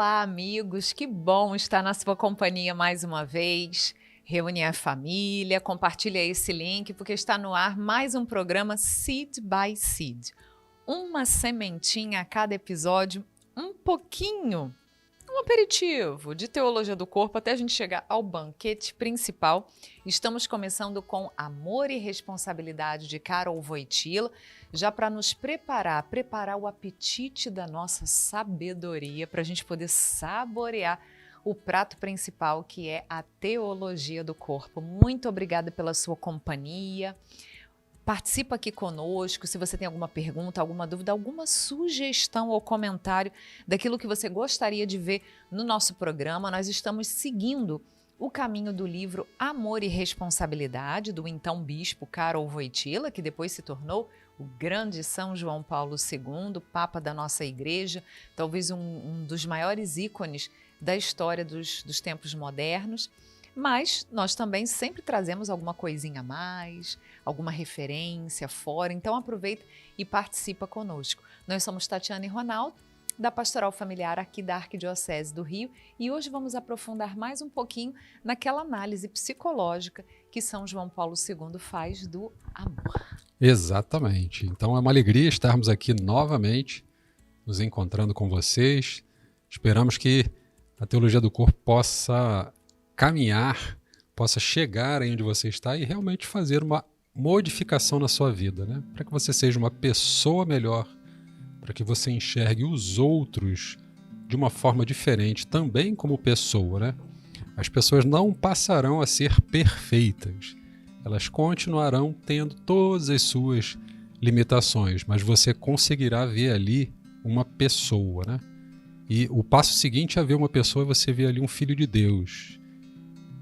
Olá, amigos, que bom estar na sua companhia mais uma vez. Reúne a família, compartilha esse link, porque está no ar mais um programa Seed by Seed. Uma sementinha a cada episódio, um pouquinho, um aperitivo de teologia do corpo até a gente chegar ao banquete principal. Estamos começando com Amor e Responsabilidade de Carol Wojtyla, já para nos preparar o apetite da nossa sabedoria, para a gente poder saborear o prato principal, que é a teologia do corpo. Muito obrigada pela sua companhia. Participa aqui conosco, se você tem alguma pergunta, alguma dúvida, alguma sugestão ou comentário daquilo que você gostaria de ver no nosso programa. Nós estamos seguindo o caminho do livro Amor e Responsabilidade, do então bispo Carol Wojtyla, que depois se tornou o grande São João Paulo II, Papa da nossa Igreja, talvez um dos maiores ícones da história dos tempos modernos. Mas nós também sempre trazemos alguma coisinha a mais, alguma referência fora, então aproveita e participa conosco. Nós somos Tatiana e Ronaldo, da Pastoral Familiar aqui da Arquidiocese do Rio, e hoje vamos aprofundar mais um pouquinho naquela análise psicológica que São João Paulo II faz do amor. Exatamente. Então é uma alegria estarmos aqui novamente, nos encontrando com vocês. Esperamos que a Teologia do Corpo possa caminhar, possa chegar aí onde você está e realmente fazer uma modificação na sua vida, né? Para que você seja uma pessoa melhor, para que você enxergue os outros de uma forma diferente, também como pessoa, né? As pessoas não passarão a ser perfeitas, elas continuarão tendo todas as suas limitações, mas você conseguirá ver ali uma pessoa, né? E o passo seguinte é ver uma pessoa e você vê ali um filho de Deus,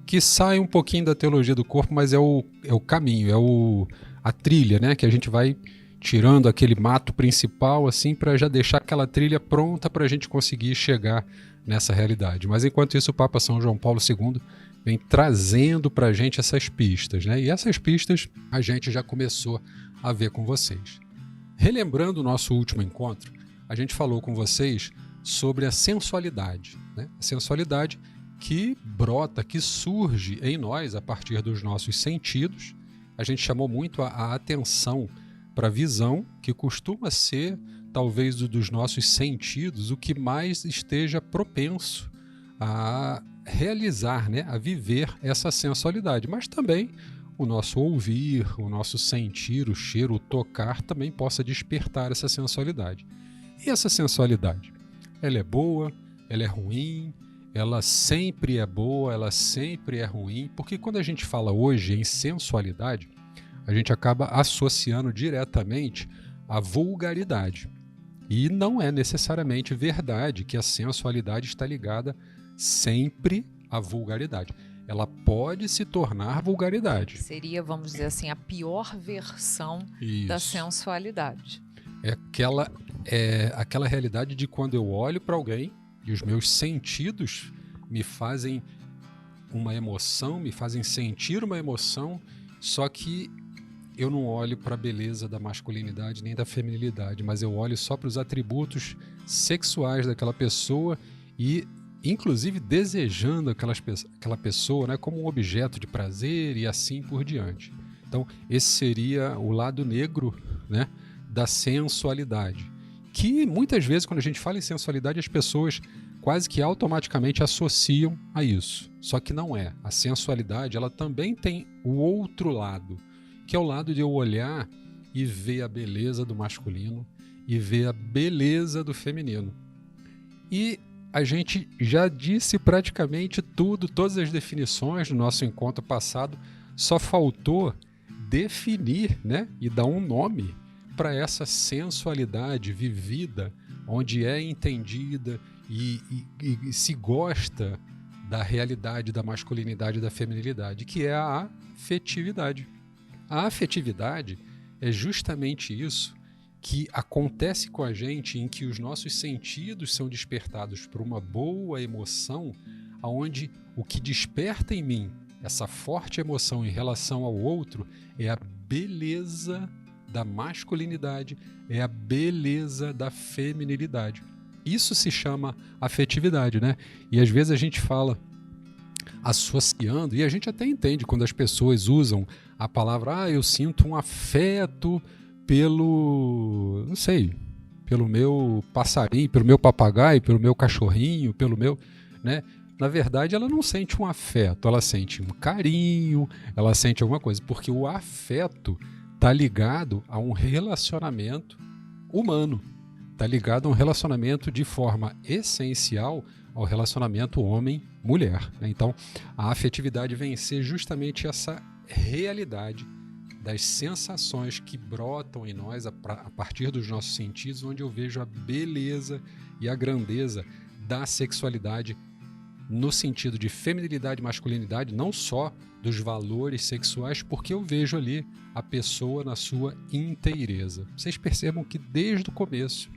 que sai um pouquinho da teologia do corpo, mas é o caminho, a trilha, né? Que a gente vai tirando aquele mato principal assim para já deixar aquela trilha pronta para a gente conseguir chegar nessa realidade. Mas enquanto isso, o Papa São João Paulo II vem trazendo para a gente essas pistas, né? E essas pistas a gente já começou a ver com vocês. Relembrando o nosso último encontro, a gente falou com vocês sobre a sensualidade, né? A sensualidade que brota, que surge em nós a partir dos nossos sentidos. A gente chamou muito a atenção para a visão, que costuma ser, talvez, dos nossos sentidos, o que mais esteja propenso a realizar, né? A viver essa sensualidade. Mas também o nosso ouvir, o nosso sentir, o cheiro, o tocar, também possa despertar essa sensualidade. E essa sensualidade, ela é boa, ela é ruim, ela sempre é boa, ela sempre é ruim, porque quando a gente fala hoje em sensualidade, a gente acaba associando diretamente à vulgaridade. E não é necessariamente verdade que a sensualidade está ligada sempre à vulgaridade. Ela pode se tornar vulgaridade. Seria, vamos dizer assim, a pior versão da sensualidade. É aquela realidade de quando eu olho para alguém e os meus sentidos me fazem uma emoção, me fazem sentir uma emoção, só que eu não olho para a beleza da masculinidade nem da feminilidade, mas eu olho só para os atributos sexuais daquela pessoa e, inclusive, desejando aquela pessoa, né, como um objeto de prazer e assim por diante. Então, esse seria o lado negro, né, da sensualidade, que muitas vezes, quando a gente fala em sensualidade, as pessoas quase que automaticamente associam a isso. Só que não é. A sensualidade, ela também tem o outro lado, que é o lado de eu olhar e ver a beleza do masculino e ver a beleza do feminino. E a gente já disse praticamente tudo, todas as definições no nosso encontro passado, só faltou definir, né, e dar um nome para essa sensualidade vivida, onde é entendida e se gosta da realidade da masculinidade e da feminilidade, que é a afetividade. A afetividade é justamente isso que acontece com a gente, em que os nossos sentidos são despertados por uma boa emoção, onde o que desperta em mim essa forte emoção em relação ao outro é a beleza da masculinidade, é a beleza da feminilidade. Isso se chama afetividade, né? E às vezes a gente fala associando, e a gente até entende quando as pessoas usam a palavra, eu sinto um afeto pelo, não sei, pelo meu passarinho, pelo meu papagaio, pelo meu cachorrinho, pelo meu, né? Na verdade, ela não sente um afeto, ela sente um carinho, ela sente alguma coisa, porque o afeto está ligado a um relacionamento humano, está ligado a um relacionamento de forma essencial ao relacionamento homem-mulher. Então, a afetividade vem ser justamente essa realidade das sensações que brotam em nós a partir dos nossos sentidos, onde eu vejo a beleza e a grandeza da sexualidade no sentido de feminilidade e masculinidade, não só dos valores sexuais, porque eu vejo ali a pessoa na sua inteireza. Vocês percebam que desde o começo,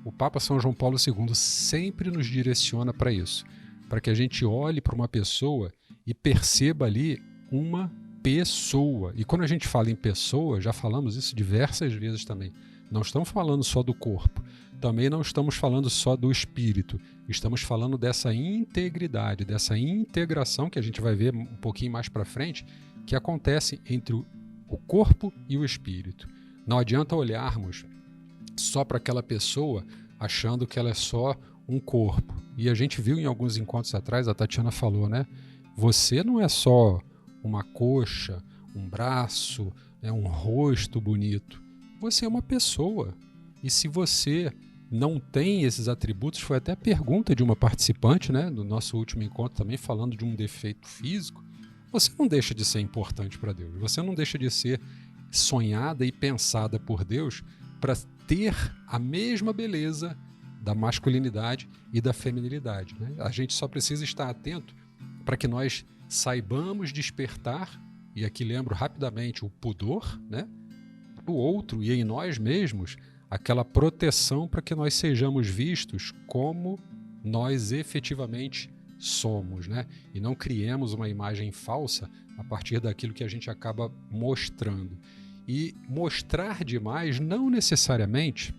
o Papa São João Paulo II sempre nos direciona para isso, para que a gente olhe para uma pessoa e perceba ali uma pessoa. E quando a gente fala em pessoa, já falamos isso diversas vezes também, não estamos falando só do corpo, também não estamos falando só do espírito, estamos falando dessa integridade, dessa integração que a gente vai ver um pouquinho mais para frente, que acontece entre o corpo e o espírito. Não adianta olharmos só para aquela pessoa achando que ela é só um corpo. E a gente viu em alguns encontros atrás, a Tatiana falou, né? Você não é só uma coxa, um braço, um rosto bonito. Você é uma pessoa. E se você não tem esses atributos, foi até a pergunta de uma participante, né, no nosso último encontro também, falando de um defeito físico, você não deixa de ser importante para Deus. Você não deixa de ser sonhada e pensada por Deus para ter a mesma beleza da masculinidade e da feminilidade, né? A gente só precisa estar atento para que nós saibamos despertar, e aqui lembro rapidamente o pudor, né, do outro e em nós mesmos, aquela proteção para que nós sejamos vistos como nós efetivamente somos, né? E não criemos uma imagem falsa a partir daquilo que a gente acaba mostrando. E mostrar demais não necessariamente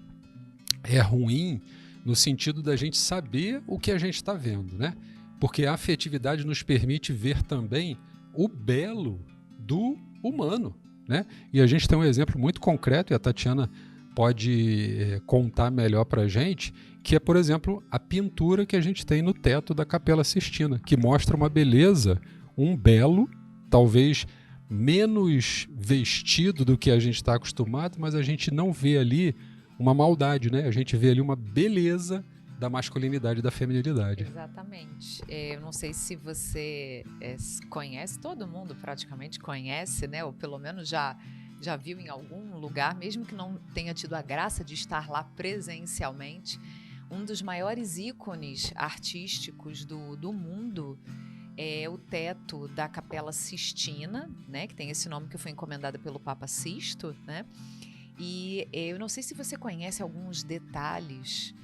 é ruim no sentido da gente saber o que a gente está vendo, né? Porque a afetividade nos permite ver também o belo do humano, né? E a gente tem um exemplo muito concreto, e a Tatiana pode contar melhor para a gente, que é, por exemplo, a pintura que a gente tem no teto da Capela Sistina, que mostra uma beleza, um belo, talvez menos vestido do que a gente está acostumado, mas a gente não vê ali uma maldade, né? A gente vê ali uma beleza da masculinidade e da feminilidade. Exatamente. Eu não sei se você conhece, todo mundo praticamente conhece, né? Ou pelo menos já viu em algum lugar, mesmo que não tenha tido a graça de estar lá presencialmente, um dos maiores ícones artísticos do mundo é o teto da Capela Sistina, né? Que tem esse nome que foi encomendada pelo Papa Sisto, né? E eu não sei se você conhece alguns detalhes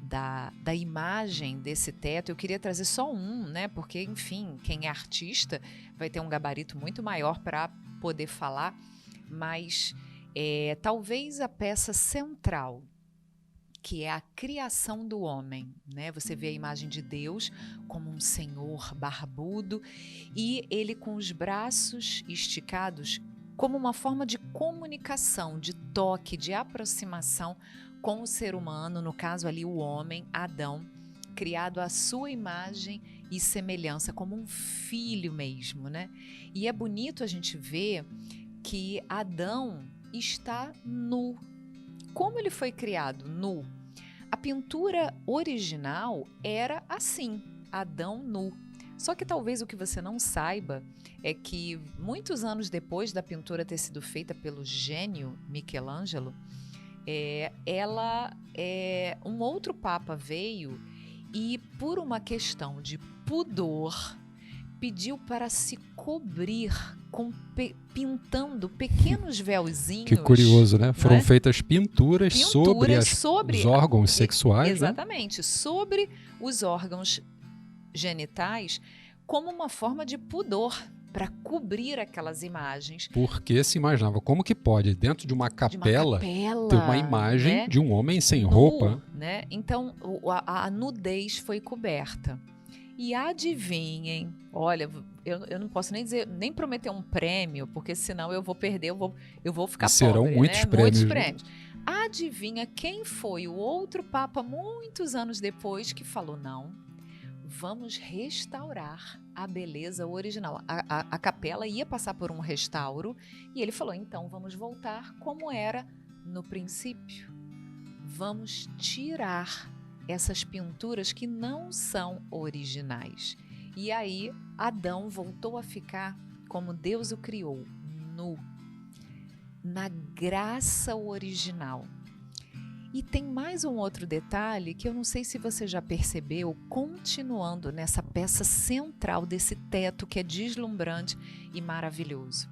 da imagem desse teto. Eu queria trazer só um, né? Porque, enfim, quem é artista vai ter um gabarito muito maior para poder falar, mas talvez a peça central, que é a criação do homem, né? Você vê a imagem de Deus como um senhor barbudo e ele com os braços esticados como uma forma de comunicação, de toque, de aproximação com o ser humano, no caso ali o homem, Adão, criado à sua imagem e semelhança, como um filho mesmo, né? E é bonito a gente ver que Adão está nu. Como ele foi criado nu? A pintura original era assim, Adão nu. Só que talvez o que você não saiba é que muitos anos depois da pintura ter sido feita pelo gênio Michelangelo, um outro papa veio e, por uma questão de pudor, pediu para se cobrir pintando pequenos véuzinhos. Que curioso, né? Foram feitas pinturas sobre os órgãos sexuais. Exatamente, né? Sobre os órgãos genitais, como uma forma de pudor, para cobrir aquelas imagens. Porque se imaginava, como que pode, dentro de uma capela ter uma imagem, né, de um homem sem roupa? Né? Então, a nudez foi coberta. E adivinhem, olha, eu não posso nem dizer, nem prometer um prêmio, porque senão eu vou perder, eu vou ficar serão pobre, muitos, né? prêmios, muitos prêmios. Adivinha quem foi o outro Papa, muitos anos depois, que falou: não, vamos restaurar a beleza original. A capela ia passar por um restauro e ele falou: então vamos voltar como era no princípio. Vamos tirar essas pinturas que não são originais. E aí Adão voltou a ficar como Deus o criou, nu, na graça original. E tem mais um outro detalhe que eu não sei se você já percebeu, continuando nessa peça central desse teto que é deslumbrante e maravilhoso.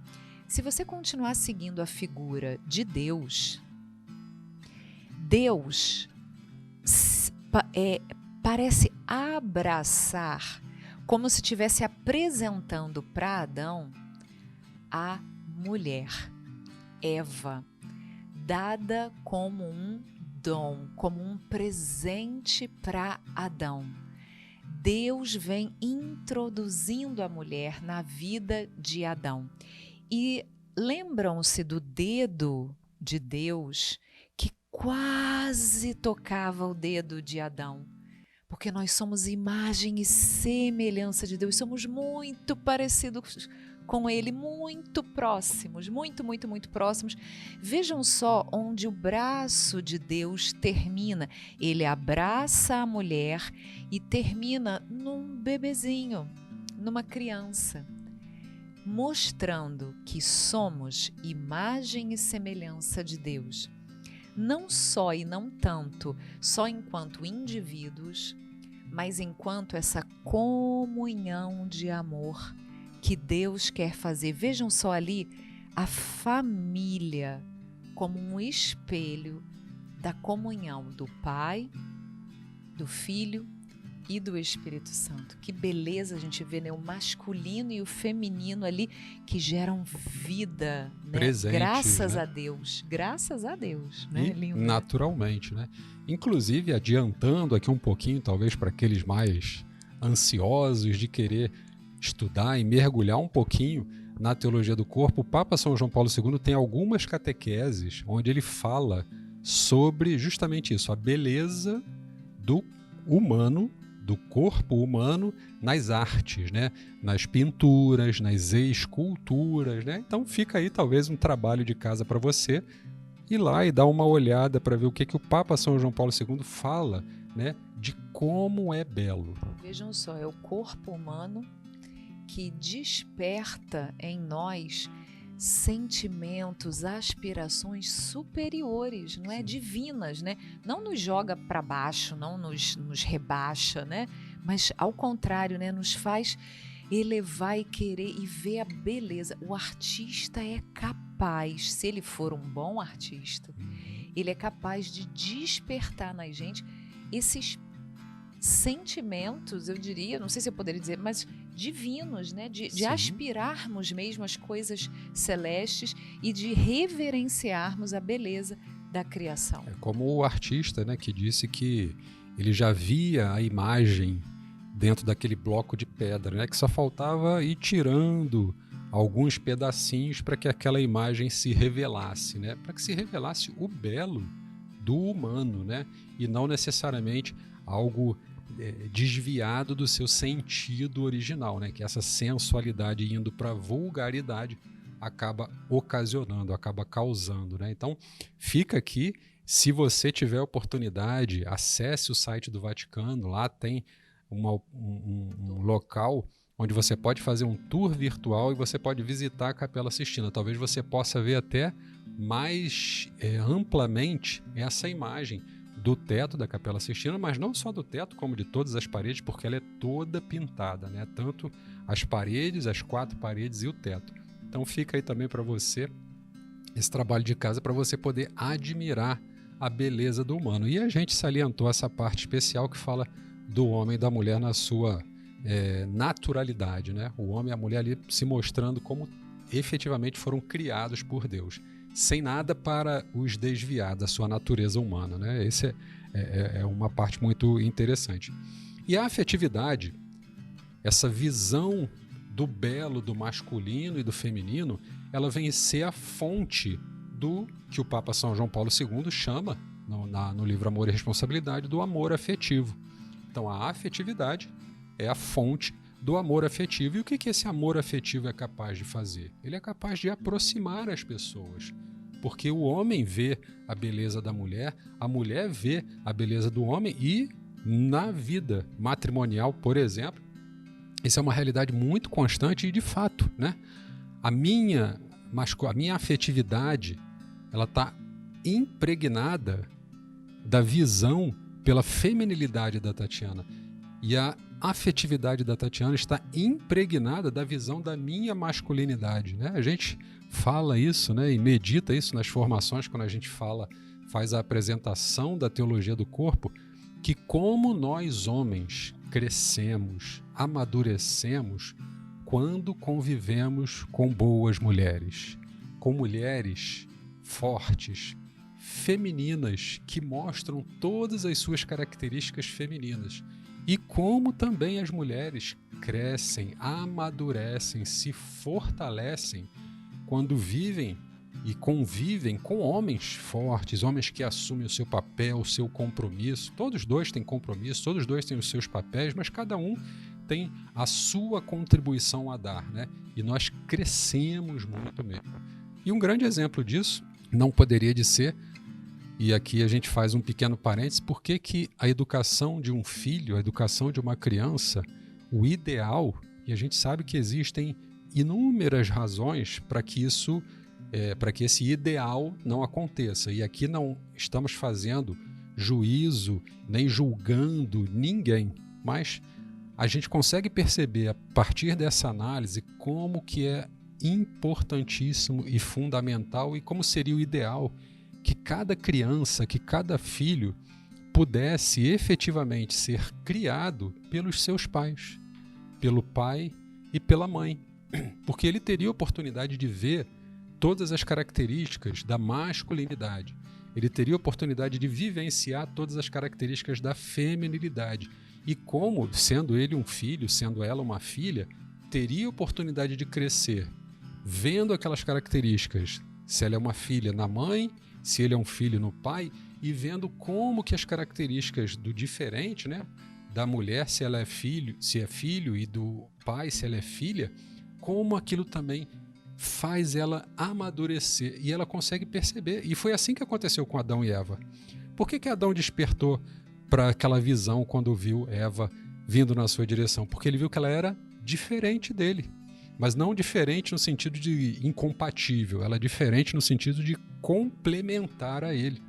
Se você continuar seguindo a figura de Deus, Deus parece abraçar, como se estivesse apresentando para Adão a mulher, Eva, dada como um dom, como um presente para Adão. Deus vem introduzindo a mulher na vida de Adão. E lembram-se do dedo de Deus que quase tocava o dedo de Adão, porque nós somos imagem e semelhança de Deus, somos muito parecidos com Ele, muito próximos, muito próximos. Vejam só onde o braço de Deus termina. Ele abraça a mulher e termina num bebezinho, numa criança, mostrando que somos imagem e semelhança de Deus. Não só e não tanto, só enquanto indivíduos, mas enquanto essa comunhão de amor que Deus quer fazer. Vejam só ali a família como um espelho da comunhão do Pai, do Filho e do Espírito Santo. Que beleza a gente vê, né? O masculino e o feminino ali que geram vida, né? Presente, graças, né? a Deus, né? E lindo, naturalmente, né? Inclusive, adiantando aqui um pouquinho, talvez para aqueles mais ansiosos de querer estudar e mergulhar um pouquinho na teologia do corpo, o Papa São João Paulo II tem algumas catequeses onde ele fala sobre justamente isso, a beleza do humano, do corpo humano nas artes, né? Nas pinturas, nas esculturas, né? Então fica aí talvez um trabalho de casa para você ir lá e dar uma olhada para ver o que o Papa São João Paulo II fala, né? De como é belo. Vejam só, é o corpo humano que desperta em nós sentimentos, aspirações superiores, não é? Divinas, né? Não nos joga para baixo, não nos rebaixa, né? Mas ao contrário, né? Nos faz elevar e querer e ver a beleza. O artista é capaz, se ele for um bom artista, ele é capaz de despertar na gente esses sentimentos, eu diria, não sei se eu poderia dizer, mas divinos, né? De aspirarmos mesmo as coisas celestes e de reverenciarmos a beleza da criação. É como o artista, né, que disse que ele já via a imagem dentro daquele bloco de pedra, né, que só faltava ir tirando alguns pedacinhos para que aquela imagem se revelasse, né, para que se revelasse o belo do humano, né, e não necessariamente algo desviado do seu sentido original, né? Que essa sensualidade indo para a vulgaridade acaba ocasionando, acaba causando, né? Então fica aqui, se você tiver oportunidade, acesse o site do Vaticano, lá tem um local onde você pode fazer um tour virtual e você pode visitar a Capela Sistina. Talvez você possa ver até mais amplamente essa imagem do teto da Capela Sistina, mas não só do teto, como de todas as paredes, porque ela é toda pintada, né? Tanto as paredes, as 4 paredes e o teto. Então fica aí também para você esse trabalho de casa para você poder admirar a beleza do humano. E a gente salientou essa parte especial que fala do homem e da mulher na sua naturalidade, né? O homem e a mulher ali se mostrando como efetivamente foram criados por Deus, sem nada para os desviar da sua natureza humana, né? Esse é uma parte muito interessante. E a afetividade, essa visão do belo, do masculino e do feminino, ela vem ser a fonte do que o Papa São João Paulo II chama, no livro Amor e Responsabilidade, do amor afetivo. Então a afetividade é a fonte do amor afetivo. E o que esse amor afetivo é capaz de fazer? Ele é capaz de aproximar as pessoas, porque o homem vê a beleza da mulher, a mulher vê a beleza do homem, e na vida matrimonial, por exemplo, isso é uma realidade muito constante e de fato, né? A minha afetividade, ela está impregnada da visão pela feminilidade da Tatiana. E a afetividade da Tatiana está impregnada da visão da minha masculinidade, né? A gente fala isso, né, e medita isso nas formações, quando a gente faz a apresentação da teologia do corpo, que como nós homens crescemos, amadurecemos quando convivemos com boas mulheres, com mulheres fortes, femininas, que mostram todas as suas características femininas. E como também as mulheres crescem, amadurecem, se fortalecem quando vivem e convivem com homens fortes, homens que assumem o seu papel, o seu compromisso. Todos dois têm compromisso, todos dois têm os seus papéis, mas cada um tem a sua contribuição a dar, né? E nós crescemos muito mesmo. E um grande exemplo disso não poderia de ser, e aqui a gente faz um pequeno parênteses, por que a educação de um filho, a educação de uma criança, o ideal, e a gente sabe que existem inúmeras razões para que esse ideal não aconteça. E aqui não estamos fazendo juízo, nem julgando ninguém, mas a gente consegue perceber a partir dessa análise como que é importantíssimo e fundamental, e como seria o ideal que cada criança, que cada filho pudesse efetivamente ser criado pelos seus pais, pelo pai e pela mãe, porque ele teria a oportunidade de ver todas as características da masculinidade, ele teria a oportunidade de vivenciar todas as características da feminilidade, e como, sendo ele um filho, sendo ela uma filha, teria a oportunidade de crescer vendo aquelas características, se ela é uma filha na mãe, se ele é um filho no pai, e vendo como que as características do diferente, né, da mulher, se ela é filho, se é filho, e do pai, se ela é filha, como aquilo também faz ela amadurecer, e ela consegue perceber. E foi assim que aconteceu com Adão e Eva. Por que Adão despertou para aquela visão quando viu Eva vindo na sua direção? Porque ele viu que ela era diferente dele, mas não diferente no sentido de incompatível, ela é diferente no sentido de complementar a ele.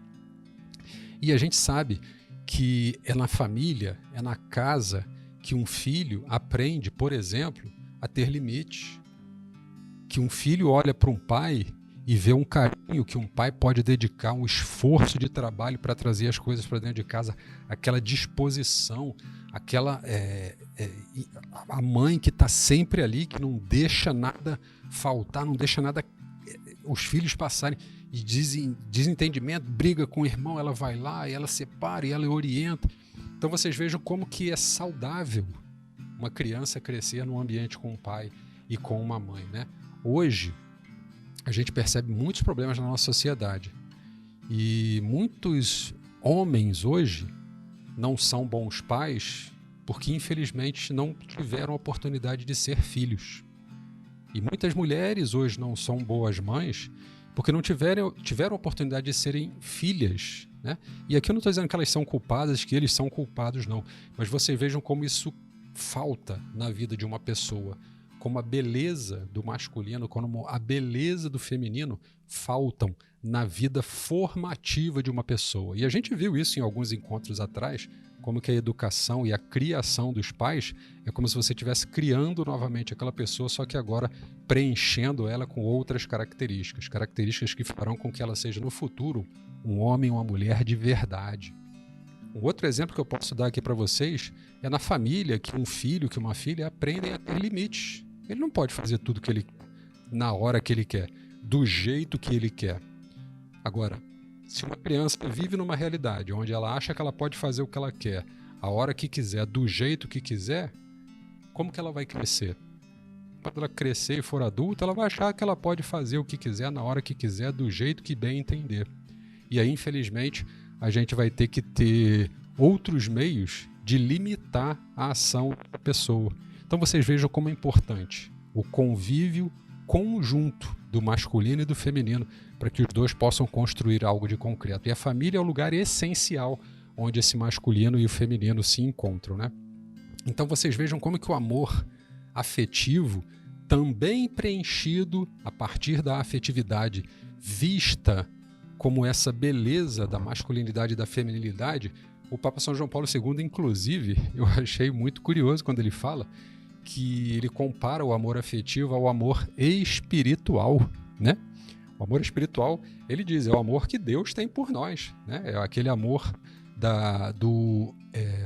E a gente sabe que é na família, é na casa, que um filho aprende, por exemplo, a ter limites. Que um filho olha para um pai e vê um carinho que um pai pode dedicar, um esforço de trabalho para trazer as coisas para dentro de casa, aquela disposição, a mãe que está sempre ali, que não deixa nada faltar, não deixa nada os filhos passarem, e desentendimento, briga com o irmão, ela vai lá e ela separa e ela orienta. Então vocês vejam como que é saudável uma criança crescer num ambiente com um pai e com uma mãe, né? Hoje a gente percebe muitos problemas na nossa sociedade, e muitos homens hoje não são bons pais porque infelizmente não tiveram a oportunidade de ser filhos. E muitas mulheres hoje não são boas mães porque não tiveram a oportunidade de serem filhas, né? E aqui eu não estou dizendo que elas são culpadas, que eles são culpados, não. Mas vocês vejam como isso falta na vida de uma pessoa. Como a beleza do masculino, como a beleza do feminino faltam na vida formativa de uma pessoa. E a gente viu isso em alguns encontros atrás, como que a educação e a criação dos pais é como se você estivesse criando novamente aquela pessoa, só que agora preenchendo ela com outras características que farão com que ela seja no futuro um homem ou uma mulher de verdade. Um outro exemplo que eu posso dar aqui para vocês é na família, que um filho, que uma filha aprendem a ter limites. Ele não pode fazer tudo que ele na hora que ele quer, do jeito que ele quer. Agora, se uma criança vive numa realidade onde ela acha que ela pode fazer o que ela quer, a hora que quiser, do jeito que quiser, como que ela vai crescer? Quando ela crescer e for adulta, ela vai achar que ela pode fazer o que quiser, na hora que quiser, do jeito que bem entender. E aí, infelizmente, a gente vai ter que ter outros meios de limitar a ação da pessoa. Então vocês vejam como é importante o convívio conjunto do masculino e do feminino para que os dois possam construir algo de concreto. E a família é o lugar essencial onde esse masculino e o feminino se encontram, né? Então vocês vejam como que o amor afetivo, também preenchido a partir da afetividade, vista como essa beleza da masculinidade e da feminilidade, o Papa São João Paulo II, inclusive, eu achei muito curioso quando ele fala que ele compara o amor afetivo ao amor espiritual, né? O amor espiritual, ele diz, é o amor que Deus tem por nós, né? É aquele amor do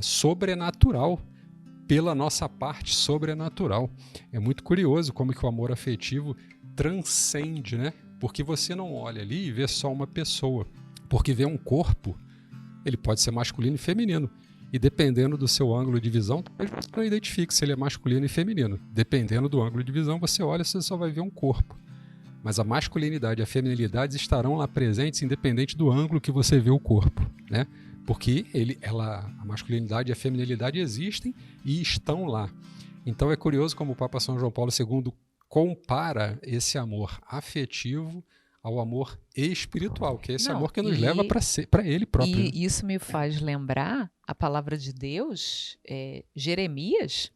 sobrenatural, pela nossa parte sobrenatural. É muito curioso como que o amor afetivo transcende, né? Porque você não olha ali e vê só uma pessoa, porque vê um corpo, ele pode ser masculino e feminino. E dependendo do seu ângulo de visão, talvez você não identifique se ele é masculino e feminino. Dependendo do ângulo de visão, você olha e você só vai ver um corpo. Mas a masculinidade e a feminilidade estarão lá presentes independente do ângulo que você vê o corpo, né? Porque a masculinidade e a feminilidade existem e estão lá. Então é curioso como o Papa São João Paulo II compara esse amor afetivo ao amor espiritual, que é esse amor que nos leva para ele próprio. E isso me faz lembrar a palavra de Deus, Jeremias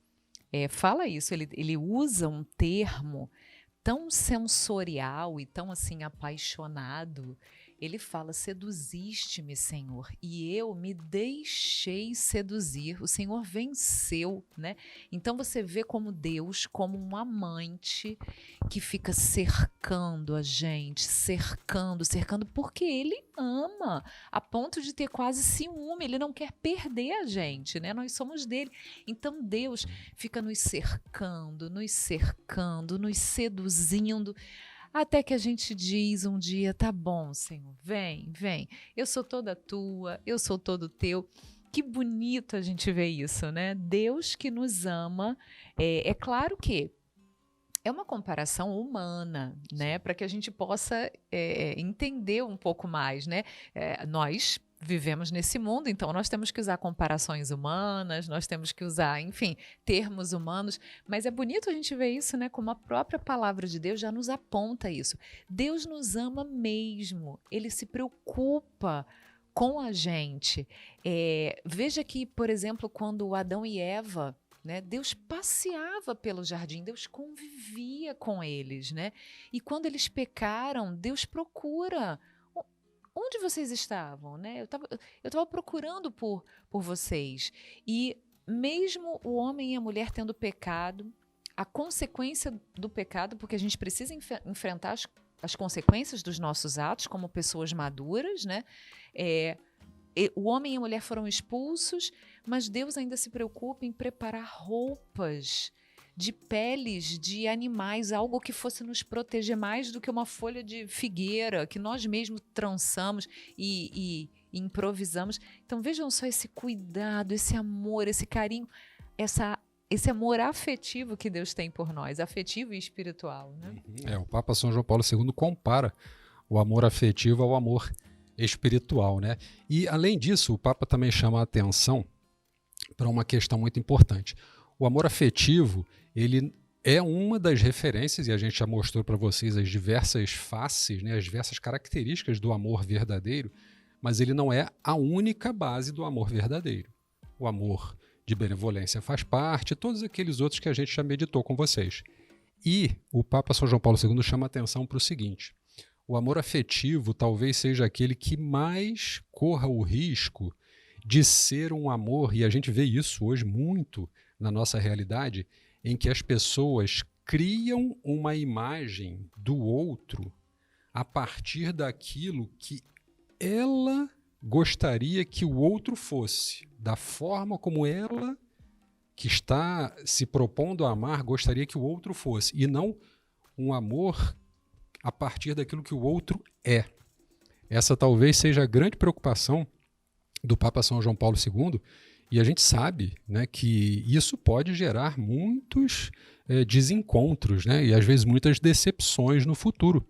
fala isso, ele usa um termo tão sensorial e tão assim apaixonado. Ele fala, seduziste-me, Senhor, e eu me deixei seduzir. O Senhor venceu, né? Então você vê como Deus, como um amante que fica cercando a gente, cercando, porque Ele ama, a ponto de ter quase ciúme. Ele não quer perder a gente, né? Nós somos dele. Então Deus fica nos cercando, nos seduzindo, até que a gente diz um dia, tá bom, Senhor, vem, eu sou toda tua, eu sou todo teu. Que bonito a gente ver isso, né? Deus que nos ama, é claro que é uma comparação humana, né? Para que a gente possa entender um pouco mais, né? Nós vivemos nesse mundo, então nós temos que usar comparações humanas, nós temos que usar, enfim, termos humanos, mas é bonito a gente ver isso, né? Como a própria palavra de Deus já nos aponta isso. Deus nos ama mesmo, Ele se preocupa com a gente. Veja que, por exemplo, quando Adão e Eva, né, Deus passeava pelo jardim, Deus convivia com eles, né? E quando eles pecaram, Deus procura. Onde vocês estavam, né? Eu estava procurando por vocês. E mesmo o homem e a mulher tendo pecado, a consequência do pecado, porque a gente precisa enfrentar as consequências dos nossos atos como pessoas maduras, né? O homem e a mulher foram expulsos, mas Deus ainda se preocupa em preparar roupas de peles de animais, algo que fosse nos proteger mais do que uma folha de figueira, que nós mesmos trançamos e improvisamos. Então vejam só esse cuidado, esse amor, esse carinho, esse amor afetivo que Deus tem por nós, afetivo e espiritual, né? O Papa São João Paulo II compara o amor afetivo ao amor espiritual, né? E além disso, o Papa também chama a atenção para uma questão muito importante. O amor afetivo, ele é uma das referências, e a gente já mostrou para vocês as diversas faces, né, as diversas características do amor verdadeiro, mas ele não é a única base do amor verdadeiro. O amor de benevolência faz parte, todos aqueles outros que a gente já meditou com vocês. E o Papa São João Paulo II chama a atenção para o seguinte: o amor afetivo talvez seja aquele que mais corra o risco de ser um amor, e a gente vê isso hoje muito na nossa realidade, em que as pessoas criam uma imagem do outro a partir daquilo que ela gostaria que o outro fosse, da forma como ela, que está se propondo a amar, gostaria que o outro fosse, e não um amor a partir daquilo que o outro é. Essa talvez seja a grande preocupação do Papa São João Paulo II, e a gente sabe, né, que isso pode gerar muitos desencontros, né, e às vezes muitas decepções no futuro,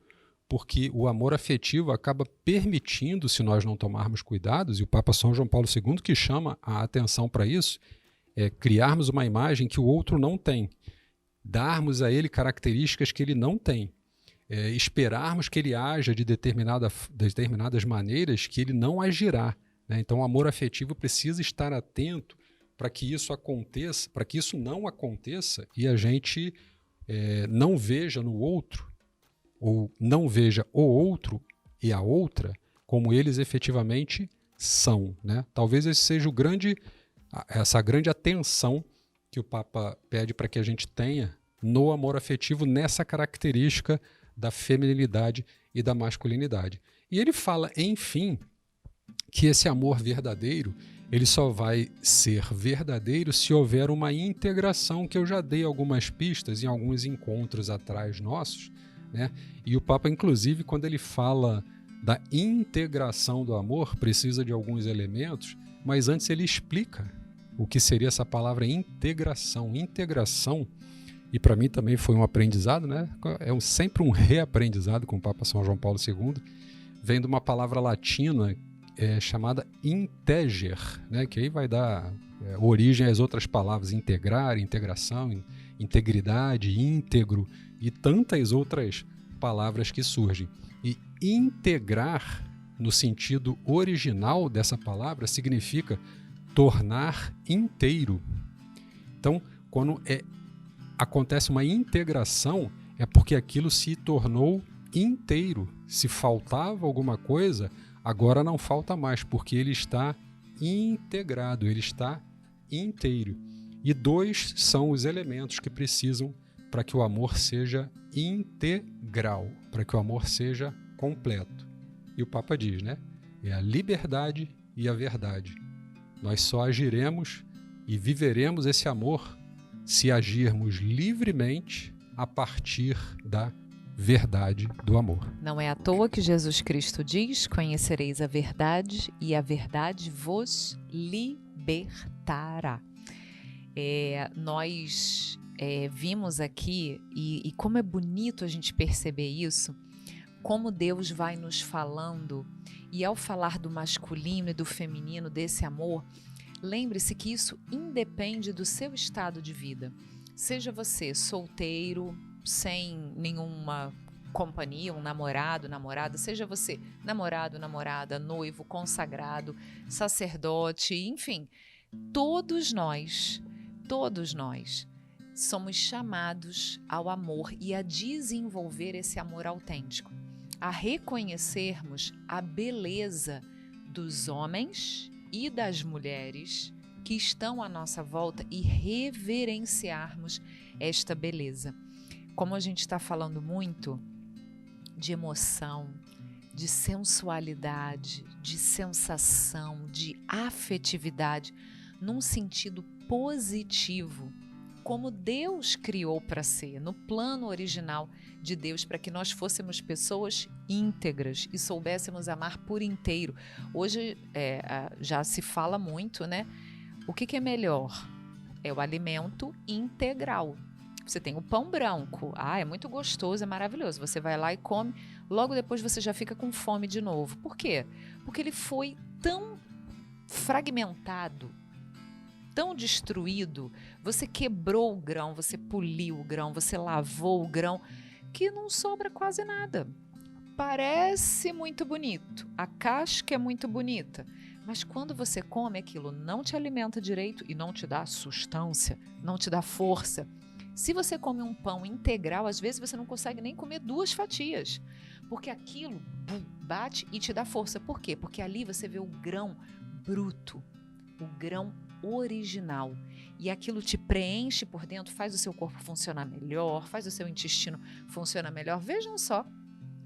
porque o amor afetivo acaba permitindo, se nós não tomarmos cuidados, e o Papa São João Paulo II que chama a atenção para isso, criarmos uma imagem que o outro não tem, darmos a ele características que ele não tem, esperarmos que ele haja de determinadas maneiras que ele não agirá. Né? Então o amor afetivo precisa estar atento para que isso aconteça, para que isso não aconteça e a gente não veja no outro, ou não veja o outro e a outra como eles efetivamente são. Né? Talvez esse seja essa grande atenção que o Papa pede para que a gente tenha no amor afetivo, nessa característica da feminilidade e da masculinidade. E ele fala, enfim, que esse amor verdadeiro, ele só vai ser verdadeiro se houver uma integração, que eu já dei algumas pistas em alguns encontros atrás nossos, né? E o Papa, inclusive, quando ele fala da integração do amor, precisa de alguns elementos, mas antes ele explica o que seria essa palavra integração. Integração, e para mim também foi um aprendizado, né? Sempre um reaprendizado com o Papa São João Paulo II, vem de uma palavra latina chamada integer, né? Que aí vai dar origem às outras palavras, integrar, integração, integridade, íntegro e tantas outras palavras que surgem. E integrar, no sentido original dessa palavra, significa tornar inteiro. Então, quando acontece uma integração, é porque aquilo se tornou inteiro. Se faltava alguma coisa, agora não falta mais, porque ele está integrado, ele está inteiro. E dois são os elementos que precisam para que o amor seja integral, para que o amor seja completo. E o Papa diz, né? É a liberdade e a verdade. Nós só agiremos e viveremos esse amor se agirmos livremente a partir da verdade do amor. Não é à toa que Jesus Cristo diz: conhecereis a verdade e a verdade vos libertará. Nós vimos aqui, e como é bonito a gente perceber isso, como Deus vai nos falando, e ao falar do masculino e do feminino, desse amor, lembre-se que isso independe do seu estado de vida. Seja você solteiro, sem nenhuma companhia, um namorado, namorada, seja você namorado, namorada, noivo, consagrado, sacerdote, enfim, todos nós somos chamados ao amor e a desenvolver esse amor autêntico, a reconhecermos a beleza dos homens e das mulheres que estão à nossa volta e reverenciarmos esta beleza. Como a gente está falando muito de emoção, de sensualidade, de sensação, de afetividade, num sentido positivo, como Deus criou para ser, no plano original de Deus, para que nós fôssemos pessoas íntegras e soubéssemos amar por inteiro. Hoje já se fala muito, né? O que é melhor? É o alimento integral. Você tem o pão branco, é muito gostoso, é maravilhoso, você vai lá e come, logo depois você já fica com fome de novo. Por quê? Porque ele foi tão fragmentado, tão destruído, você quebrou o grão, você poliu o grão, você lavou o grão, que não sobra quase nada. Parece muito bonito, a casca é muito bonita, mas quando você come, aquilo não te alimenta direito e não te dá sustância, não te dá força. Se você come um pão integral, às vezes você não consegue nem comer 2 fatias, porque aquilo bate e te dá força. Por quê? Porque ali você vê o grão bruto, o grão original, e aquilo te preenche por dentro, faz o seu corpo funcionar melhor, faz o seu intestino funcionar melhor. Vejam só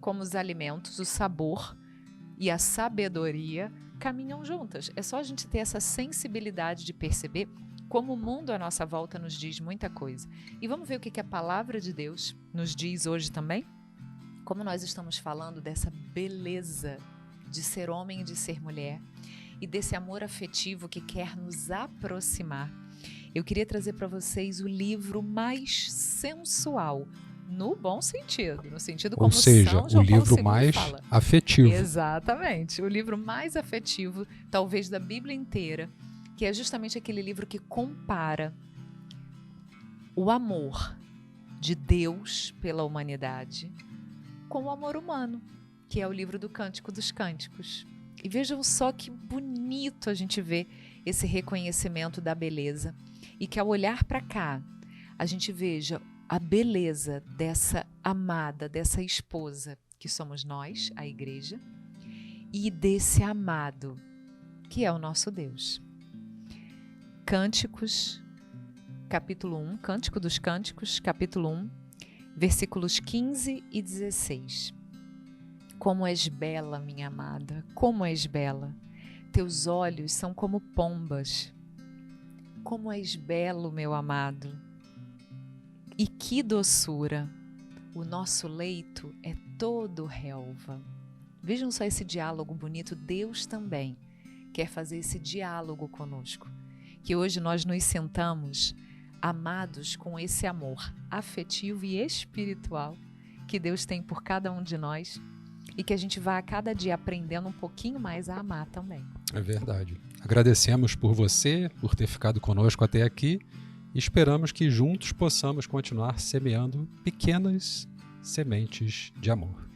como os alimentos, o sabor e a sabedoria caminham juntas. É só a gente ter essa sensibilidade de perceber como o mundo à nossa volta nos diz muita coisa. E vamos ver o que a palavra de Deus nos diz hoje também? Como nós estamos falando dessa beleza de ser homem e de ser mulher e desse amor afetivo que quer nos aproximar, eu queria trazer para vocês o livro mais sensual, no bom sentido, no sentido como Ou seja, São João o livro Paulo II mais fala. afetivo. Exatamente, o livro mais afetivo, talvez da Bíblia inteira, que é justamente aquele livro que compara o amor de Deus pela humanidade com o amor humano, que é o livro do Cântico dos Cânticos. E vejam só que bonito a gente vê esse reconhecimento da beleza e que ao olhar para cá, a gente veja a beleza dessa amada, dessa esposa que somos nós, a igreja, e desse amado que é o nosso Deus. Cânticos, capítulo 1, Cântico dos Cânticos, capítulo 1, versículos 15 e 16. Como és bela, minha amada, como és bela. Teus olhos são como pombas. Como és belo, meu amado. E que doçura. O nosso leito é todo relva. Vejam só esse diálogo bonito. Deus também quer fazer esse diálogo conosco. Que hoje nós nos sentamos amados com esse amor afetivo e espiritual que Deus tem por cada um de nós e que a gente vai a cada dia aprendendo um pouquinho mais a amar também. É verdade. Agradecemos por você, por ter ficado conosco até aqui e esperamos que juntos possamos continuar semeando pequenas sementes de amor.